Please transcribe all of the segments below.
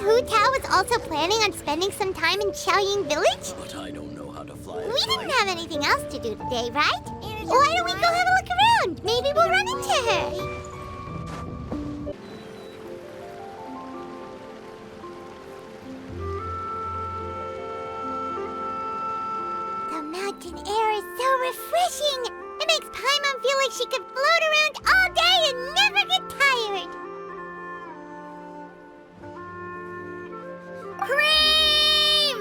Hu Tao was also planning on spending some time in Xiaoying Village? But I don't know how to fly. We didn't have anything else to do today, right? Why don't we go have a look around? Maybe we'll run into her. The mountain air is so refreshing. It makes Paimon feel like she could float around all day and never get tired. Cream!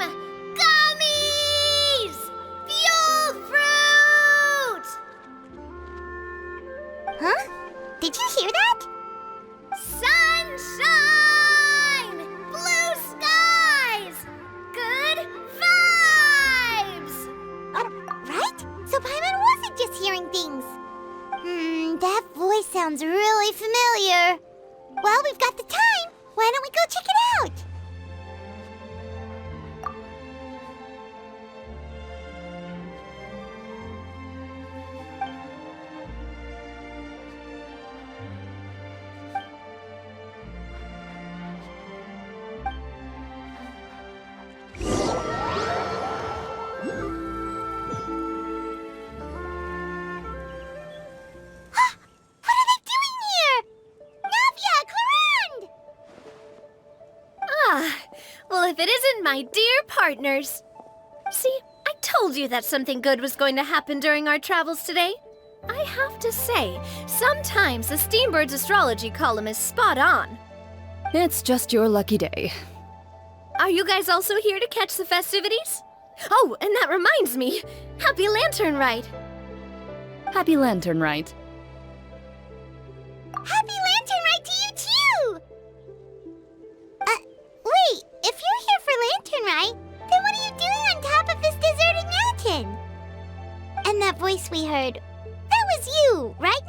Gummies! Fuel fruit! Huh? Did you hear that? Sunshine! Blue skies! Good vibes! Right? So Paimon wasn't just hearing things. That voice sounds really familiar. Well, we've got the time. Why don't we go check it out? Well, if it isn't my dear partners. See, I told you that something good was going to happen during our travels today. I have to say, sometimes the Steambird's astrology column is spot on. It's just your lucky day. Are you guys also here to catch the festivities? Oh, and that reminds me, Happy Lantern Ride. Happy Lantern Ride. Happy Lantern Ride to you too! Wait, if you're here for Lantern Ride, then what are you doing on top of this deserted mountain? And that voice we heard, that was you, right,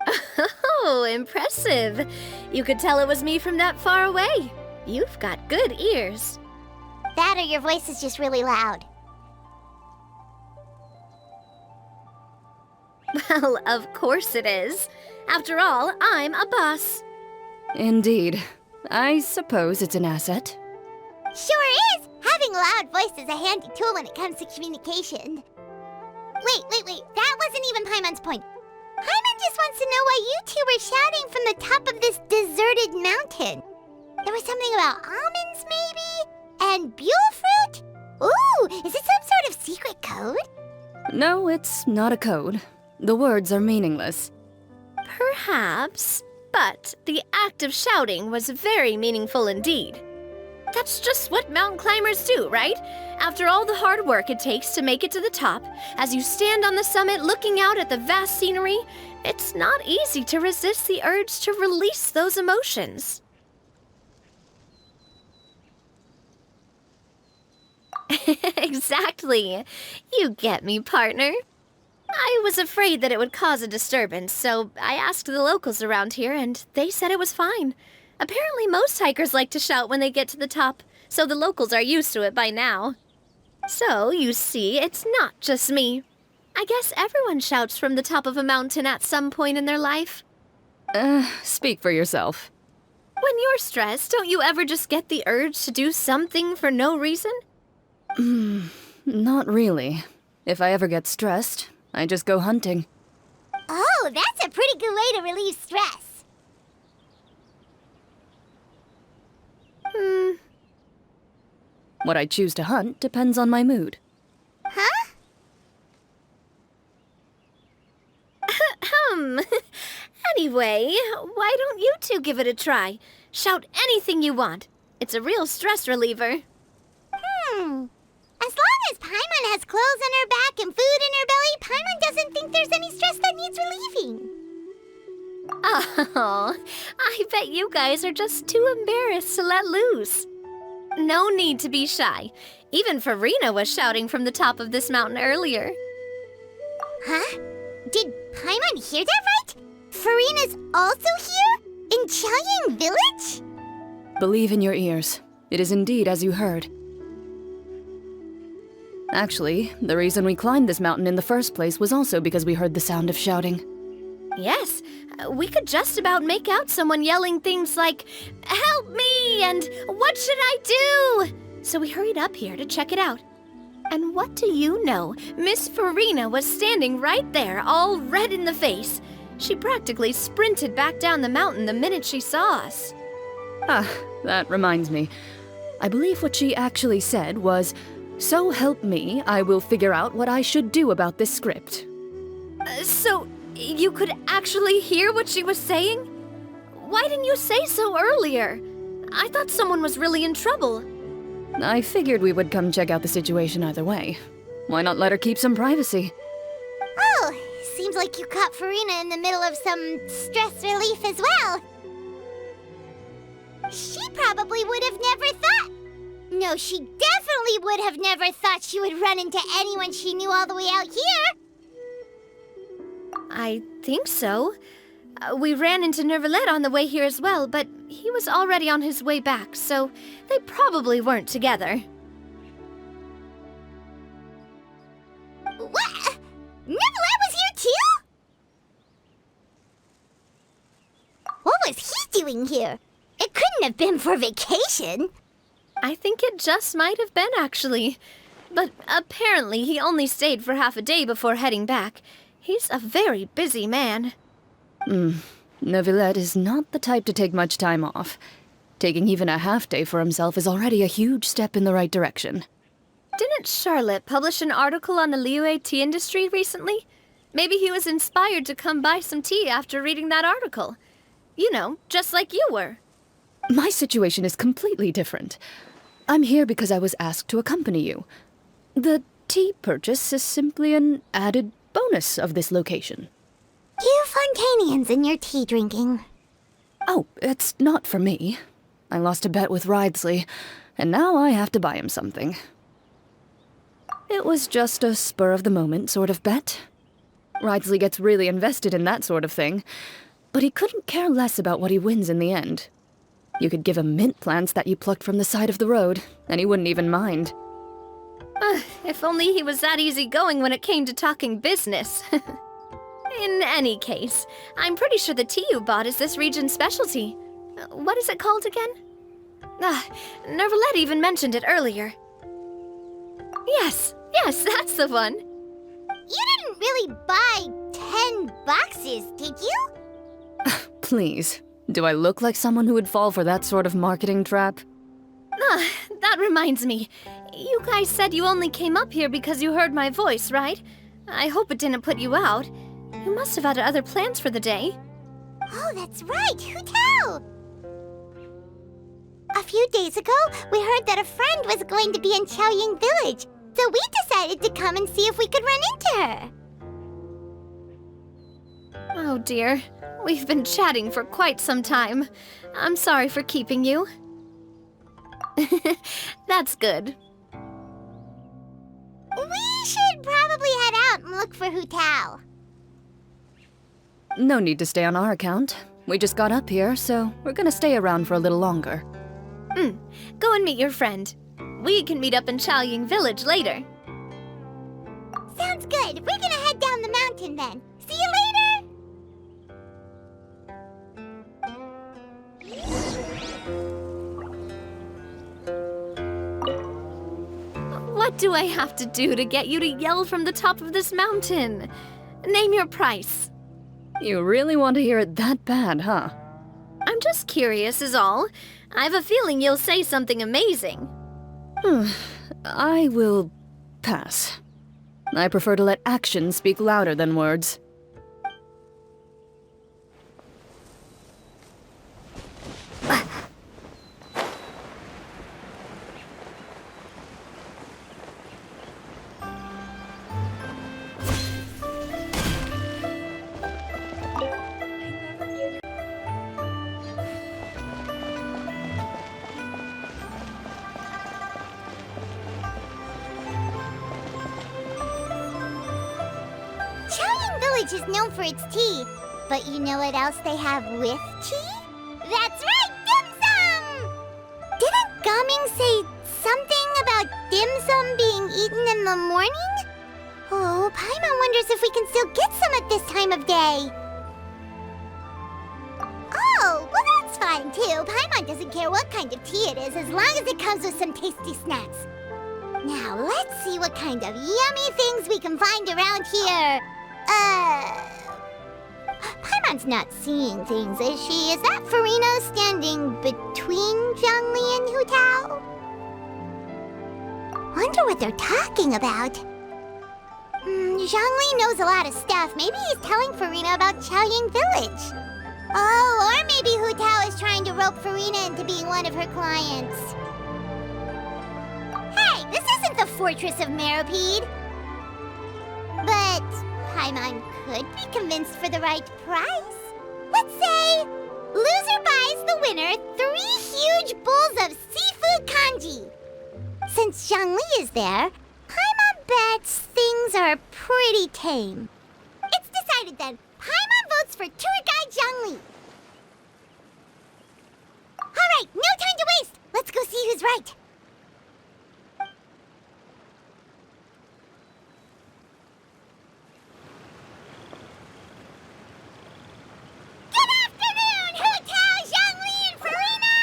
Navia? Oh, impressive. You could tell it was me from that far away. You've got good ears. That or your voice is just really loud. Well, of course it is. After all, I'm a boss. Indeed. I suppose it's an asset. Sure is! Having a loud voice is a handy tool when it comes to communication. Wait. That wasn't even Paimon's point. Paimon just wants to know why you two were shouting from the top of this deserted mountain. There was something about almonds, maybe? And buell fruit? Ooh, is it some sort of secret code? No, it's not a code. The words are meaningless. Perhaps, but the act of shouting was very meaningful indeed. That's just what mountain climbers do, right? After all the hard work it takes to make it to the top, as you stand on the summit looking out at the vast scenery, it's not easy to resist the urge to release those emotions. Exactly. You get me, partner. I was afraid that it would cause a disturbance, so I asked the locals around here, and they said it was fine. Apparently most hikers like to shout when they get to the top, so the locals are used to it by now. So, you see, it's not just me. I guess everyone shouts from the top of a mountain at some point in their life. Speak for yourself. When you're stressed, don't you ever just get the urge to do something for no reason? Not really. If I ever get stressed, I just go hunting. Oh, that's a pretty good way to relieve stress. What I choose to hunt depends on my mood. Huh? Anyway, why don't you two give it a try? Shout anything you want. It's a real stress reliever. As long as Paimon has clothes on her back and food in her belly, Paimon doesn't think there's any stress that needs relieving. Oh, I bet you guys are just too embarrassed to let loose. No need to be shy. Even Farina was shouting from the top of this mountain earlier. Huh? Did Paimon hear that right? Farina's also here? In Qiaoying Village? Believe in your ears. It is indeed as you heard. Actually, the reason we climbed this mountain in the first place was also because we heard the sound of shouting. Yes, we could just about make out someone yelling things like, "Help me!" and "What should I do?" So we hurried up here to check it out. And what do you know? Miss Farina was standing right there, all red in the face. She practically sprinted back down the mountain the minute she saw us. Ah, that reminds me. I believe what she actually said was, "So help me, I will figure out what I should do about this script." So, you could actually hear what she was saying? Why didn't you say so earlier? I thought someone was really in trouble. I figured we would come check out the situation either way. Why not let her keep some privacy? Oh, seems like you caught Farina in the middle of some stress relief as well. She probably would have never thought... No, she definitely would have never thought she would run into anyone she knew all the way out here. I think so. We ran into Nervalet on the way here as well, but he was already on his way back, so they probably weren't together. What? Nervalet was here too? What was he doing here? It couldn't have been for vacation. I think it just might have been, actually. But apparently he only stayed for half a day before heading back. He's a very busy man. Nervalet is not the type to take much time off. Taking even a half day for himself is already a huge step in the right direction. Didn't Charlotte publish an article on the Liyue tea industry recently? Maybe he was inspired to come buy some tea after reading that article. You know, just like you were. My situation is completely different. I'm here because I was asked to accompany you. The tea purchase is simply an added bonus of this location. You Fontanians and your tea drinking. Oh, it's not for me. I lost a bet with Ridesley, and now I have to buy him something. It was just a spur-of-the-moment sort of bet. Ridesley gets really invested in that sort of thing, but he couldn't care less about what he wins in the end. You could give him mint plants that you plucked from the side of the road, and he wouldn't even mind. If only he was that easygoing when it came to talking business. In any case, I'm pretty sure the tea you bought is this region's specialty. What is it called again? Nervalet even mentioned it earlier. Yes, that's the one. You didn't really buy 10 boxes, did you? Please, do I look like someone who would fall for that sort of marketing trap? That reminds me. You guys said you only came up here because you heard my voice, right? I hope it didn't put you out. You must have had other plans for the day. Oh, that's right. Who tell? A few days ago, we heard that a friend was going to be in Chaoying Village, so we decided to come and see if we could run into her. Oh dear. We've been chatting for quite some time. I'm sorry for keeping you. That's good. We should probably head out and look for Hu Tao. No need to stay on our account. We just got up here, so we're gonna stay around for a little longer. Go and meet your friend. We can meet up in Chaoying Village later. Sounds good. We're gonna head down the mountain then. See you later! What do I have to do to get you to yell from the top of this mountain? Name your price. You really want to hear it that bad, huh? I'm just curious is all. I have a feeling you'll say something amazing. I will pass. I prefer to let actions speak louder than words. Chaoying Village is known for its tea, but you know what else they have with tea? That's right, dim sum! Didn't Gaming say something about dim sum being eaten in the morning? Oh, Paimon wonders if we can still get some at this time of day. fun, too. Paimon doesn't care what kind of tea it is, as long as it comes with some tasty snacks. Now, let's see what kind of yummy things we can find around here. Paimon's not seeing things, is she? Is that Furina standing between Zhongli and Hu Tao? Wonder what they're talking about. Zhongli knows a lot of stuff. Maybe he's telling Furina about Qiaoying Village. Oh, or maybe Hu Tao is trying to rope Furina into being one of her clients. Hey, this isn't the Fortress of Meropide. But Paimon could be convinced for the right price. Let's say loser buys the winner 3 huge bowls of seafood kanji. Since Zhongli is there, Paimon bets things are pretty tame. It's decided then. Paimon votes for tour guide Zhongli. Alright, no time to waste. Let's go see who's right. Good afternoon, Hu Tao, Zhongli, and Furina!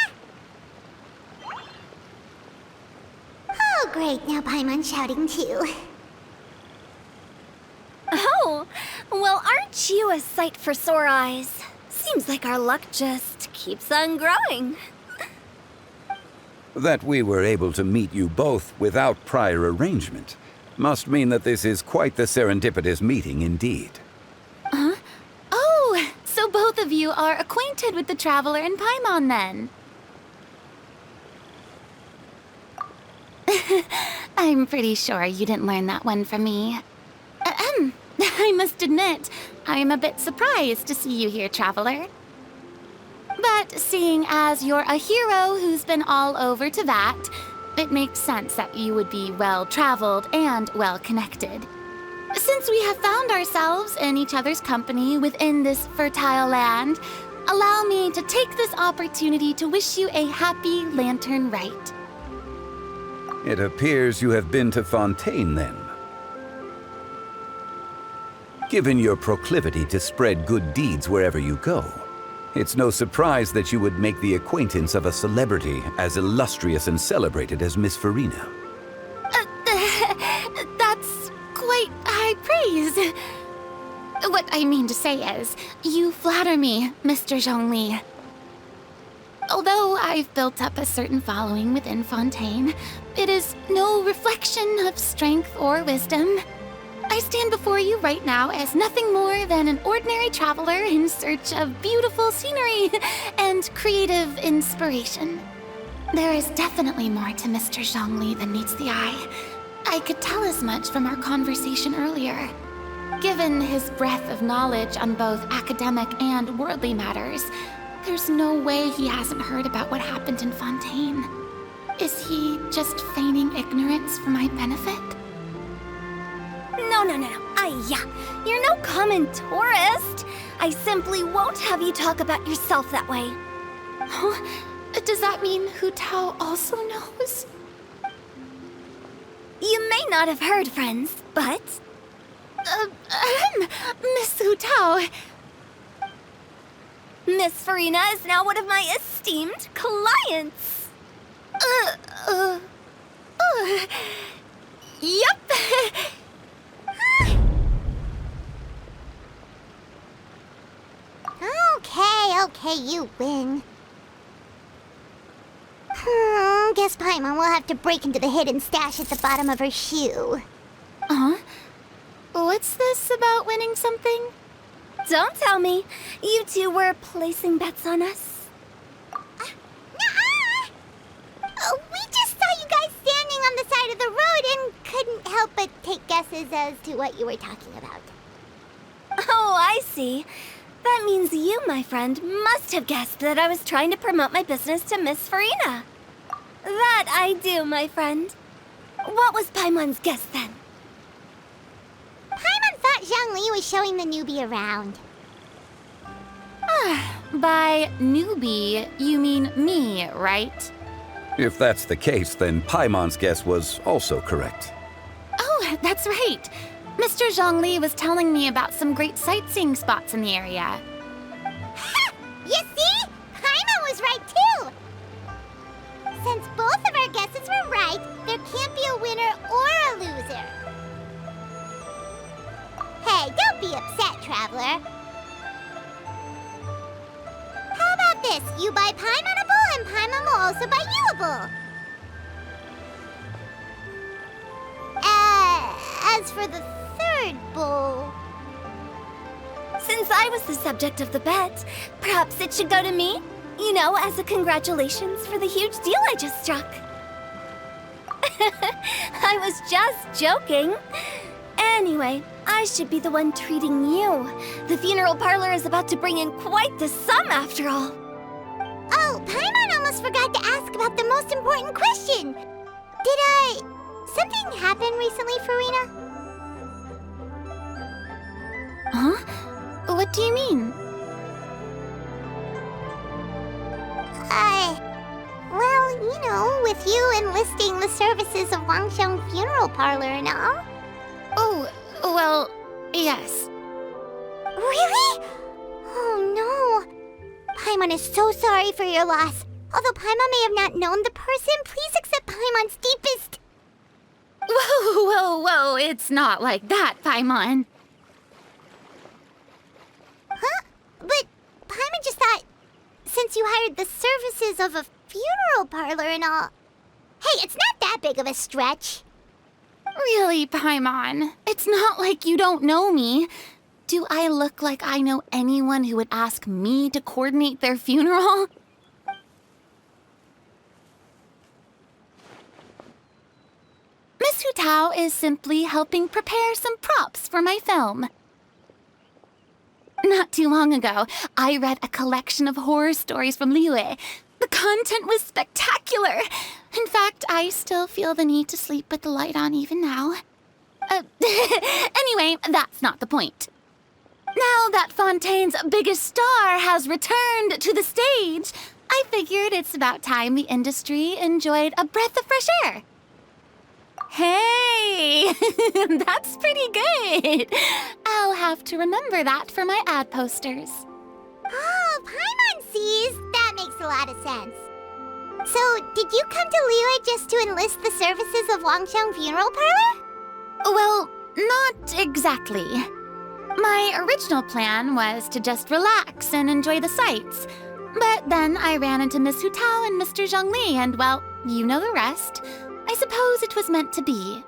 Oh, great. Now Paimon's shouting too. Oh, well, aren't you a sight for sore eyes? Seems like our luck just keeps on growing. That we were able to meet you both without prior arrangement must mean that this is quite the serendipitous meeting indeed. Huh? Oh, so both of you are acquainted with the Traveler and Paimon then? I'm pretty sure you didn't learn that one from me. I must admit, I'm a bit surprised to see you here, Traveler. But seeing as you're a hero who's been all over to that, it makes sense that you would be well-traveled and well-connected. Since we have found ourselves in each other's company within this fertile land, allow me to take this opportunity to wish you a happy Lantern Rite. It appears you have been to Fontaine then. Given your proclivity to spread good deeds wherever you go, it's no surprise that you would make the acquaintance of a celebrity as illustrious and celebrated as Miss Furina. That's quite high praise. What I mean to say is, you flatter me, Mr. Zhongli. Although I've built up a certain following within Fontaine, it is no reflection of strength or wisdom. I stand before you right now as nothing more than an ordinary traveler in search of beautiful scenery and creative inspiration. There is definitely more to Mr. Zhongli than meets the eye. I could tell as much from our conversation earlier. Given his breadth of knowledge on both academic and worldly matters, there's no way he hasn't heard about what happened in Fontaine. Is he just feigning ignorance for my benefit? No. You're no common tourist. I simply won't have you talk about yourself that way. Huh? Does that mean Hu Tao also knows? You may not have heard, friends, but... Miss Hu Tao. Miss Furina is now one of my esteemed clients. Yep. Okay, you win. Guess Paimon will have to break into the hidden stash at the bottom of her shoe. What's this about winning something? Don't tell me. You two were placing bets on us. Nuh-uh! We just saw you guys standing on the side of the road and couldn't help but take guesses as to what you were talking about. Oh, I see. That means you, my friend, must have guessed that I was trying to promote my business to Miss Furina. That I do, my friend. What was Paimon's guess then? Paimon thought Zhongli was showing the newbie around. By newbie, you mean me, right? If that's the case, then Paimon's guess was also correct. Oh, that's right. Mr. Zhongli was telling me about some great sightseeing spots in the area. Ha! You see? Paimon was right this. You buy Paimon a bowl, and Paimon will also buy you a bowl. As for the third bowl... Since I was the subject of the bet, perhaps it should go to me? You know, as a congratulations for the huge deal I just struck. I was just joking. Anyway, I should be the one treating you. The funeral parlor is about to bring in quite the sum after all. Oh, Paimon almost forgot to ask about the most important question. Something happen recently, Furina? Huh? What do you mean? Well, you know, with you enlisting the services of Wangsheng Funeral Parlor and all. Oh, well, yes. Really? Oh no. Paimon is so sorry for your loss. Although Paimon may have not known the person, please accept Paimon's deepest... Whoa, it's not like that, Paimon. Huh? But Paimon just thought, since you hired the services of a funeral parlor and all... Hey, it's not that big of a stretch. Really, Paimon? It's not like you don't know me. Do I look like I know anyone who would ask me to coordinate their funeral? Miss Hu Tao is simply helping prepare some props for my film. Not too long ago, I read a collection of horror stories from Liyue. The content was spectacular. In fact, I still feel the need to sleep with the light on even now. Anyway, that's not the point. Now that Fontaine's biggest star has returned to the stage, I figured it's about time the industry enjoyed a breath of fresh air. Hey, that's pretty good. I'll have to remember that for my ad posters. Oh, Paimon sees. That makes a lot of sense. So, did you come to Liyue just to enlist the services of Wangsheng Funeral Parlor? Well, not exactly. My original plan was to just relax and enjoy the sights. But then I ran into Miss Hu Tao and Mr. Zhongli, and well, you know the rest. I suppose it was meant to be.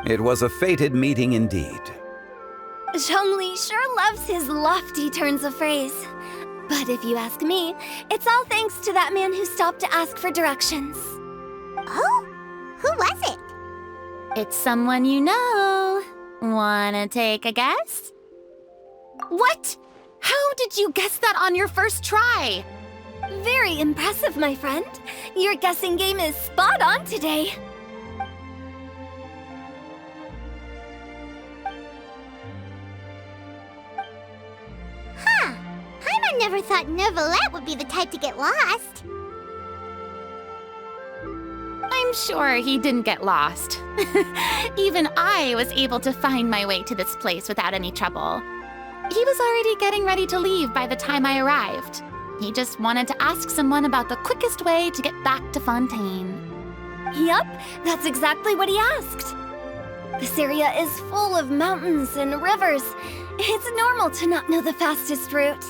It was a fated meeting indeed. Zhongli sure loves his lofty turns of phrase. But if you ask me, it's all thanks to that man who stopped to ask for directions. Oh? Who was it? It's someone you know. Wanna take a guess? What? How did you guess that on your first try? Very impressive, my friend. Your guessing game is spot on today. Huh. Paimon never thought Neuvillette would be the type to get lost. I'm sure he didn't get lost. Even I was able to find my way to this place without any trouble. He was already getting ready to leave by the time I arrived. He just wanted to ask someone about the quickest way to get back to Fontaine. Yup, that's exactly what he asked. This area is full of mountains and rivers. It's normal to not know the fastest route.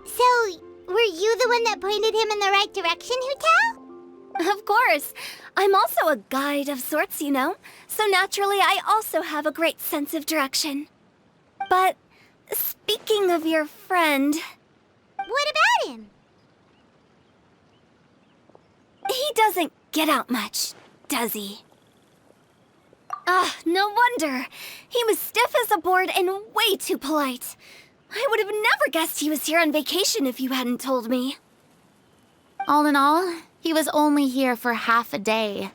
So, were you the one that pointed him in the right direction, Hu Tao? Of course. I'm also a guide of sorts, you know. So naturally, I also have a great sense of direction. But speaking of your friend... What about him? He doesn't get out much, does he? Ah, no wonder. He was stiff as a board and way too polite. I would have never guessed he was here on vacation if you hadn't told me. All in all, he was only here for half a day.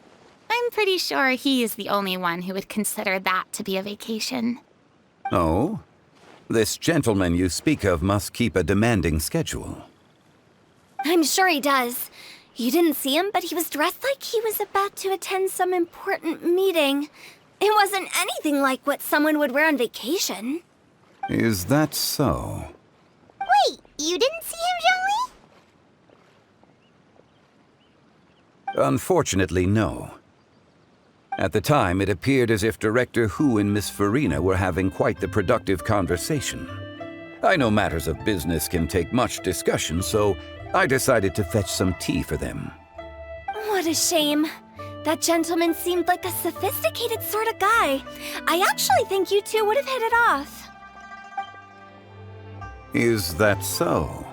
I'm pretty sure he is the only one who would consider that to be a vacation. Oh? This gentleman you speak of must keep a demanding schedule. I'm sure he does. You didn't see him, but he was dressed like he was about to attend some important meeting. It wasn't anything like what someone would wear on vacation. Is that so? Wait, you didn't see him, Zhongli? Unfortunately, no. At the time, it appeared as if Director Hu and Miss Furina were having quite the productive conversation. I know matters of business can take much discussion, so I decided to fetch some tea for them. What a shame. That gentleman seemed like a sophisticated sort of guy. I actually think you two would have hit it off. Is that so?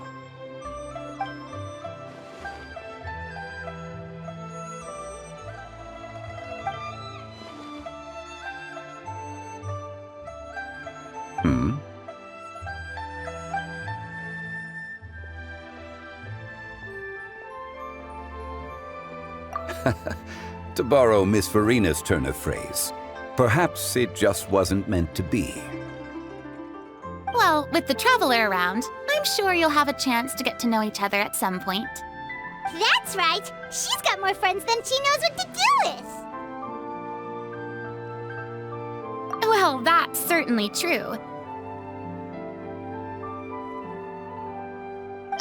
To borrow Miss Farina's turn of phrase, perhaps it just wasn't meant to be. Well, with the traveler around, I'm sure you'll have a chance to get to know each other at some point. That's right. She's got more friends than she knows what to do with. Well, that's certainly true.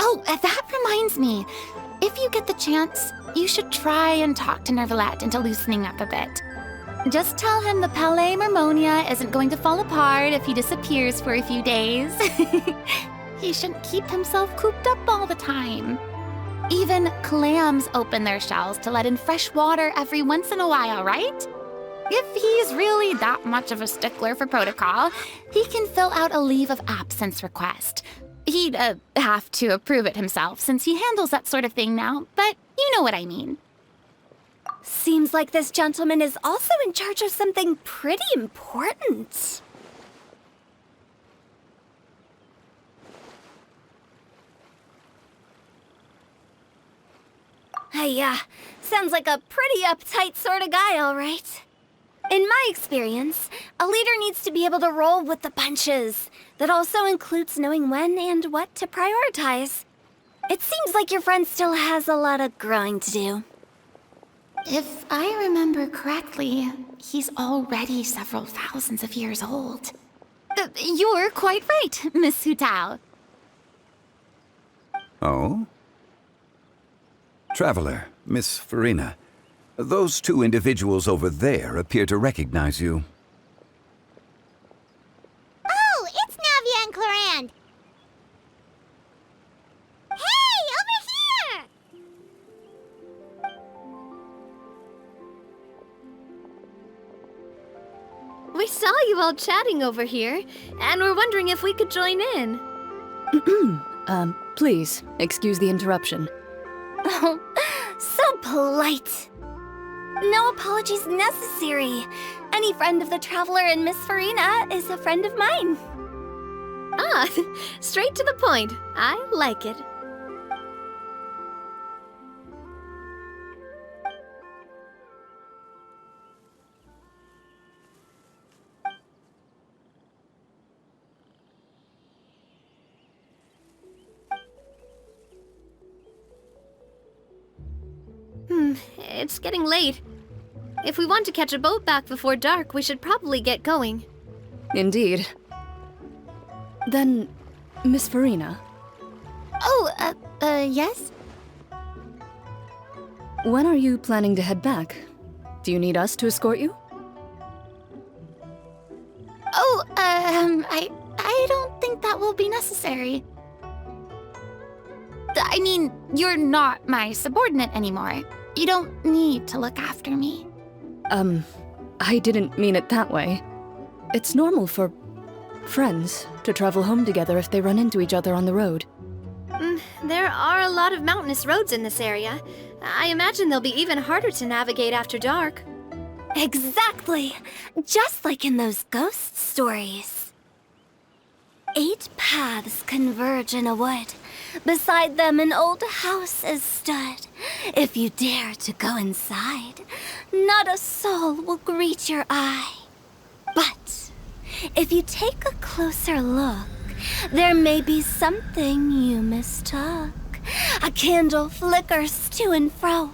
Oh, that reminds me. If you get the chance, you should try and talk to Nervalette into loosening up a bit. Just tell him the Palais Mermonia isn't going to fall apart if he disappears for a few days. He shouldn't keep himself cooped up all the time. Even clams open their shells to let in fresh water every once in a while, right? If he's really that much of a stickler for protocol, he can fill out a leave of absence request. He'd have to approve it himself since he handles that sort of thing now, but you know what I mean. Seems like this gentleman is also in charge of something pretty important. Hey, sounds like a pretty uptight sort of guy, all right. In my experience, a leader needs to be able to roll with the punches. That also includes knowing when and what to prioritize. It seems like your friend still has a lot of growing to do. If I remember correctly, he's already several thousands of years old. You're quite right, Miss Hu Tao. Oh? Traveler, Miss Farina, those two individuals over there appear to recognize you. Oh, it's Navia and Clarand. Hey, over here! We saw you all chatting over here, and we're wondering if we could join in. Please, excuse the interruption. Oh, so polite. No apologies necessary. Any friend of the Traveler and Miss Farina is a friend of mine. Ah, straight to the point. I like it. It's getting late. If we want to catch a boat back before dark, we should probably get going. Indeed. Then, Miss Farina, Oh, yes? when are you planning to head back? Do you need us to escort you? Oh, I don't think that will be necessary. I mean, you're not my subordinate anymore. You don't need to look after me. I didn't mean it that way. It's normal for friends to travel home together if they run into each other on the road. There are a lot of mountainous roads in this area. I imagine they'll be even harder to navigate after dark. Exactly! Just like in those ghost stories. 8 paths converge in a wood. Beside them an old house is stood. If you dare to go inside, not a soul will greet your eye. But if you take a closer look, there may be something you mistook. A candle flickers to and fro,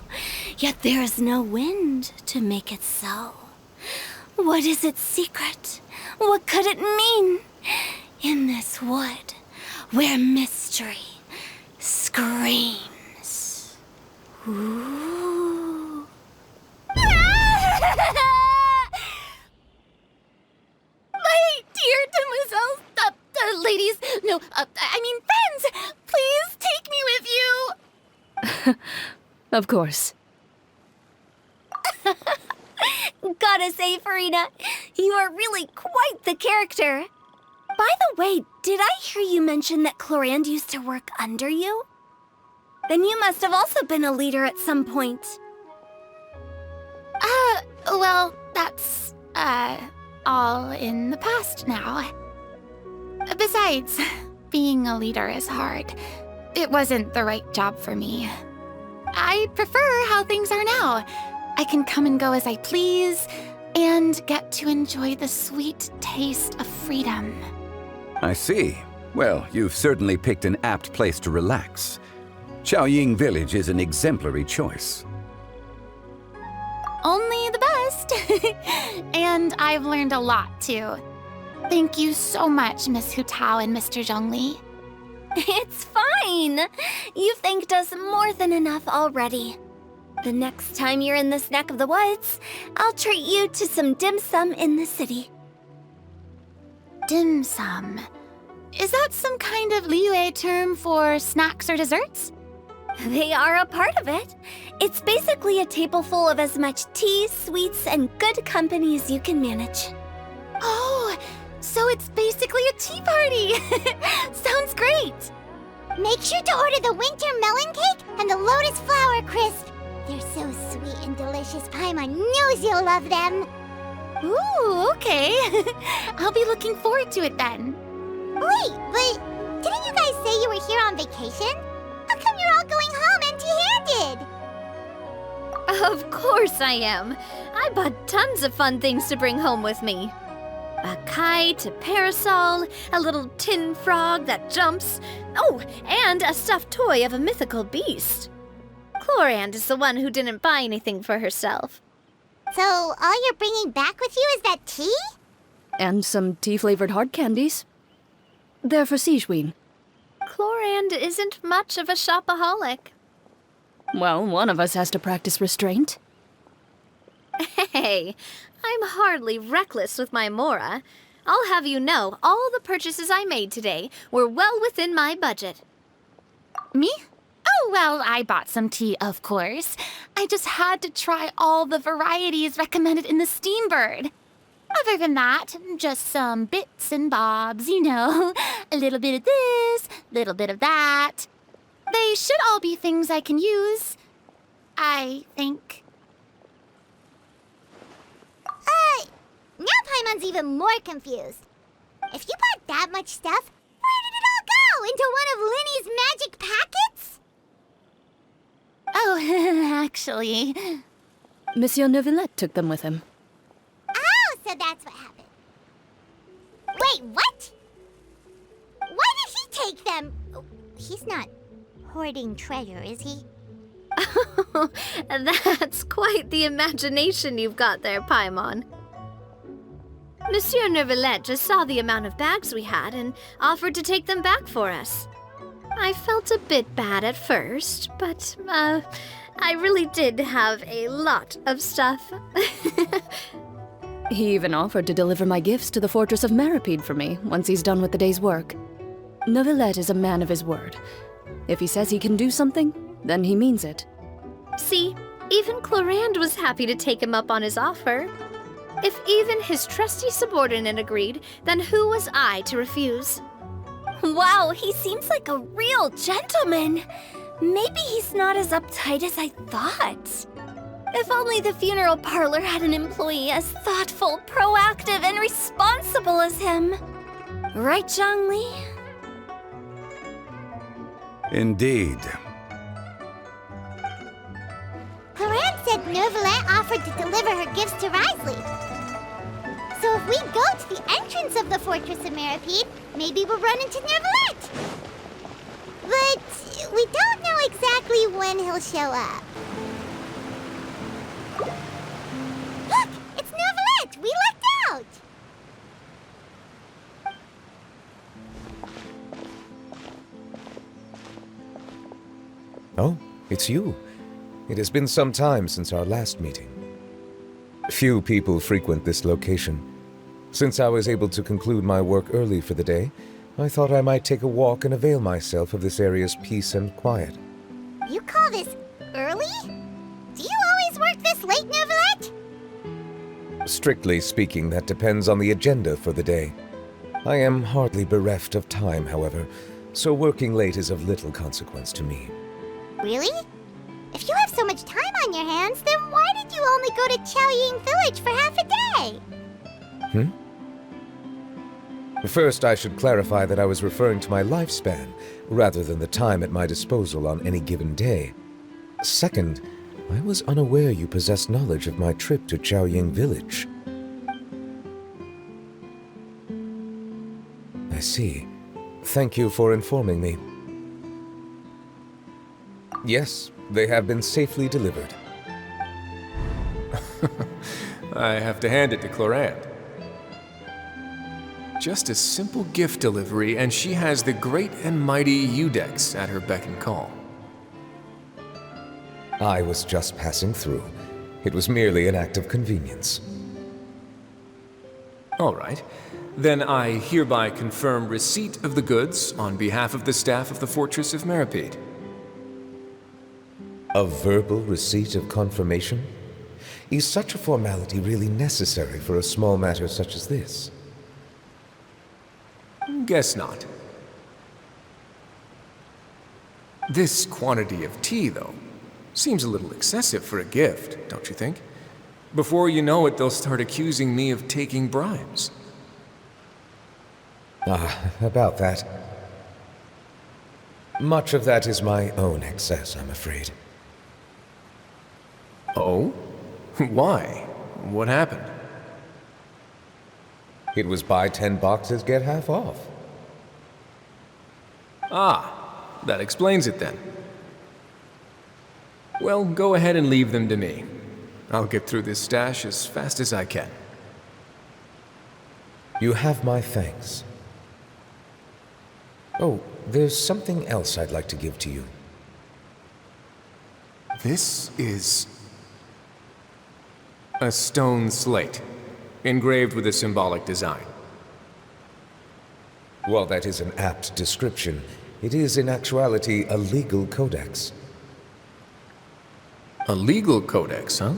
yet there is no wind to make it so. What is its secret? What could it mean? In this wood, where mystery screams. Ooh. My dear demoiselles, ladies, no, Of course. Gotta say, Farina, you are really quite the character. By the way, did I hear you mention that Clorand used to work under you? Then you must have also been a leader at some point. Well, that's, all in the past now. Besides, being a leader is hard. It wasn't the right job for me. I prefer how things are now. I can come and go as I please, and get to enjoy the sweet taste of freedom. I see. Well, you've certainly picked an apt place to relax. Xiaoying Village is an exemplary choice. Only the best. And I've learned a lot, too. Thank you so much, Miss Hu Tao and Mr. Zhongli. It's fine. You've thanked us more than enough already. The next time you're in this neck of the woods, I'll treat you to some dim sum in the city. Dim sum. Is that some kind of Liyue term for snacks or desserts? They are a part of it. It's basically a table full of as much tea, sweets, and good company as you can manage. Oh, so it's basically a tea party! Sounds great! Make sure to order the winter melon cake and the lotus flower crisp. They're so sweet and delicious. Paimon knows you'll love them. Ooh, okay. I'll be looking forward to it then. Wait, but didn't you guys say you were here on vacation? How come you're all going home empty-handed? Of course I am. I bought tons of fun things to bring home with me. A kite, a parasol, a little tin frog that jumps. Oh, and a stuffed toy of a mythical beast. Clorand is the one who didn't buy anything for herself. So all you're bringing back with you is that tea? And some tea-flavored hard candies. They're for Sigewin. Clorand isn't much of a shopaholic. Well, one of us has to practice restraint. Hey, I'm hardly reckless with my Mora. I'll have you know, all the purchases I made today were well within my budget. Me? Oh, well, I bought some tea, of course. I just had to try all the varieties recommended in the Steambird. Other than that, just some bits and bobs, you know. A little bit of this, little bit of that. They should all be things I can use, I think. Now Paimon's even more confused. If you bought that much stuff, where did it all go? Into one of Linny's magic packets? Oh, actually... Monsieur Neuvillette took them with him. Oh, so that's what happened. Wait, what? Why did he take them? He's not hoarding treasure, is he? That's quite the imagination you've got there, Paimon. Monsieur Neuvillette just saw the amount of bags we had and offered to take them back for us. I felt a bit bad at first, but, I really did have a lot of stuff. He even offered to deliver my gifts to the Fortress of Meripede for me once he's done with the day's work. Neuvillette is a man of his word. If he says he can do something, then he means it. See, even Clorand was happy to take him up on his offer. If even his trusty subordinate agreed, then who was I to refuse? Wow, he seems like a real gentleman. Maybe he's not as uptight as I thought. If only the funeral parlor had an employee as thoughtful, proactive, and responsible as him. Right, Zhongli? Indeed. Clorand said Neuvillette offered to deliver her gifts to Risley. So if we go to the entrance of the Fortress of Meripede, maybe we'll run into Neuvillette. But we don't know exactly when he'll show up. Look! It's Neuvillette! We lucked out! Oh, it's you. It has been some time since our last meeting. Few people frequent this location. Since I was able to conclude my work early for the day, I thought I might take a walk and avail myself of this area's peace and quiet. You call this early? Do you always work this late, Neuvillette? Strictly speaking, that depends on the agenda for the day. I am hardly bereft of time, however, so working late is of little consequence to me. Really? If you have so much time on your hands, then why did you only go to Chaoying Village for half a day? First, I should clarify that I was referring to my lifespan, rather than the time at my disposal on any given day. Second, I was unaware you possessed knowledge of my trip to Chaoying Village. I see. Thank you for informing me. Yes, they have been safely delivered. I have to hand it to Clorant. Just a simple gift delivery, and she has the great and mighty Udex at her beck and call. I was just passing through. It was merely an act of convenience. All right. Then I hereby confirm receipt of the goods on behalf of the staff of the Fortress of Meripede. A verbal receipt of confirmation? Is such a formality really necessary for a small matter such as this? Guess not. This quantity of tea, though, seems a little excessive for a gift, don't you think? Before you know it, they'll start accusing me of taking bribes. About that. Much of that is my own excess, I'm afraid. Oh? Why? What happened? It was buy 10 boxes, get half off. Ah, that explains it then. Well, go ahead and leave them to me. I'll get through this stash as fast as I can. You have my thanks. Oh, there's something else I'd like to give to you. This is a stone slate, engraved with a symbolic design. While that is an apt description, it is in actuality a legal codex. A legal codex, huh?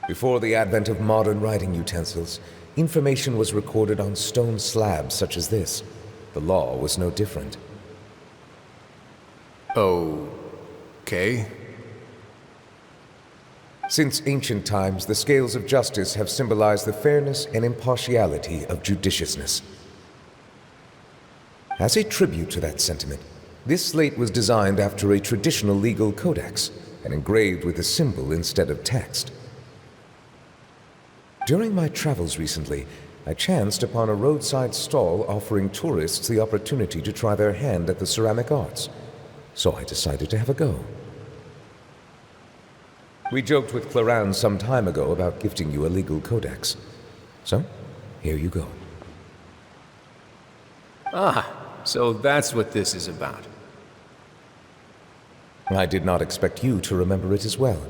Before the advent of modern writing utensils, information was recorded on stone slabs such as this. The law was no different. Okay. Since ancient times, the scales of justice have symbolized the fairness and impartiality of judiciousness. As a tribute to that sentiment, this slate was designed after a traditional legal codex and engraved with a symbol instead of text. During my travels recently, I chanced upon a roadside stall offering tourists the opportunity to try their hand at the ceramic arts, so I decided to have a go. We joked with Clorant some time ago about gifting you a legal codex. So, here you go. So that's what this is about. I did not expect you to remember it as well.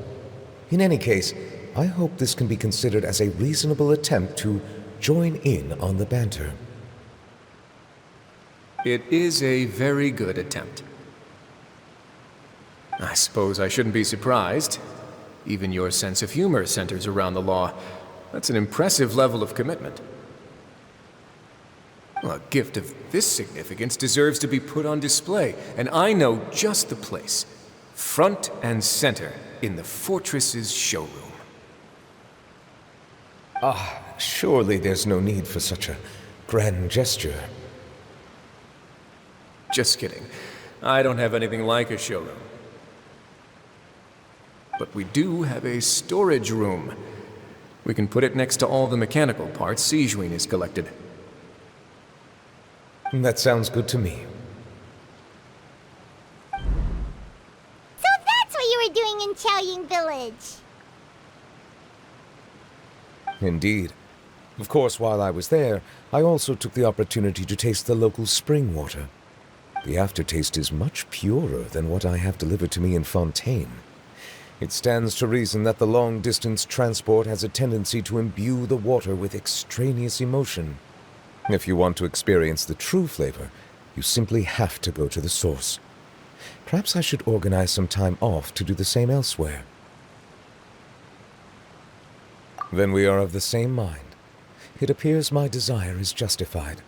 In any case, I hope this can be considered as a reasonable attempt to join in on the banter. It is a very good attempt. I suppose I shouldn't be surprised. Even your sense of humor centers around the law. That's an impressive level of commitment. Well, a gift of this significance deserves to be put on display, and I know just the place. Front and center in the fortress's showroom. Surely there's no need for such a grand gesture. Just kidding. I don't have anything like a showroom. But we do have a storage room. We can put it next to all the mechanical parts Sijuin has collected. That sounds good to me. So that's what you were doing in Chaoying Village. Indeed. Of course, while I was there, I also took the opportunity to taste the local spring water. The aftertaste is much purer than what I have delivered to me in Fontaine. It stands to reason that the long-distance transport has a tendency to imbue the water with extraneous emotion. If you want to experience the true flavor, You simply have to go to the source. Perhaps I should organize some time off to do the same elsewhere. Then we are of the same mind. It appears my desire is justified.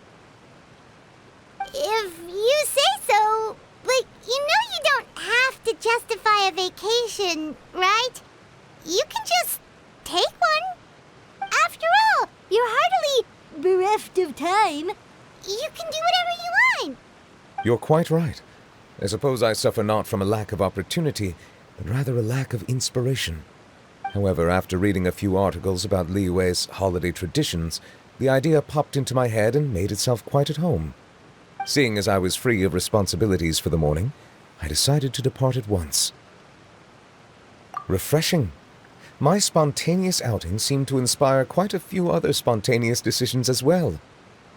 If you say so, but you know you don't have to justify a vacation, right? You can just take one. After all, you're hardly bereft of time. You can do whatever you want. You're quite right. I suppose I suffer not from a lack of opportunity, but rather a lack of inspiration. However, after reading a few articles about Liyue's holiday traditions, the idea popped into my head and made itself quite at home. Seeing as I was free of responsibilities for the morning, I decided to depart at once. Refreshing. My spontaneous outing seemed to inspire quite a few other spontaneous decisions as well.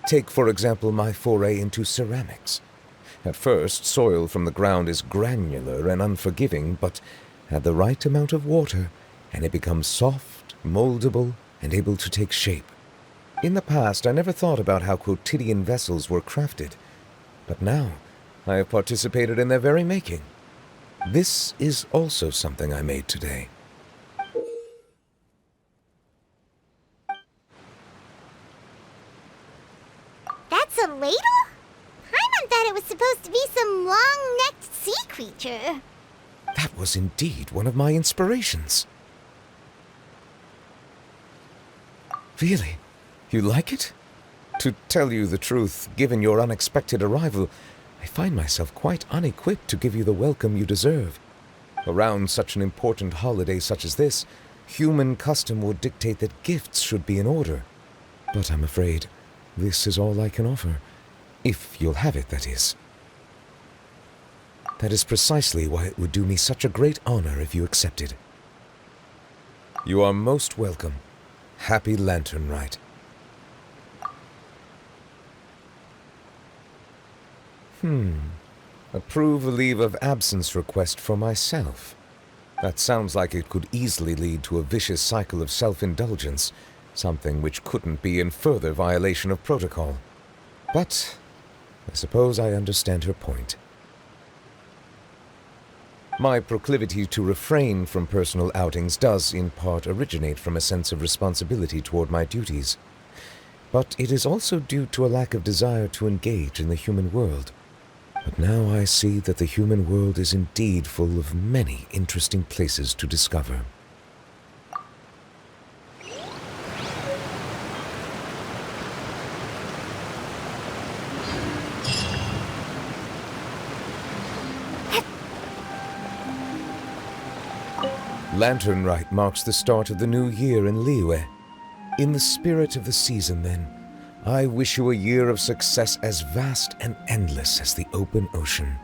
Take, for example, my foray into ceramics. At first, soil from the ground is granular and unforgiving, but add the right amount of water, and it becomes soft, moldable, and able to take shape. In the past, I never thought about how quotidian vessels were crafted, but now I have participated in their very making. This is also something I made today. That's a ladle? Paimon thought it was supposed to be some long-necked sea creature. That was indeed one of my inspirations. Really? You like it? To tell you the truth, given your unexpected arrival, I find myself quite unequipped to give you the welcome you deserve. Around such an important holiday such as this, human custom would dictate that gifts should be in order. But I'm afraid this is all I can offer. If you'll have it, that is. That is precisely why it would do me such a great honor if you accepted. You are most welcome. Happy Lantern Rite. Approve a leave of absence request for myself. That sounds like it could easily lead to a vicious cycle of self-indulgence, something which couldn't be in further violation of protocol. But I suppose I understand her point. My proclivity to refrain from personal outings does, in part, originate from a sense of responsibility toward my duties. But it is also due to a lack of desire to engage in the human world. But now I see that the human world is indeed full of many interesting places to discover. Lantern Rite marks the start of the new year in Liyue. In the spirit of the season, then, I wish you a year of success as vast and endless as the open ocean.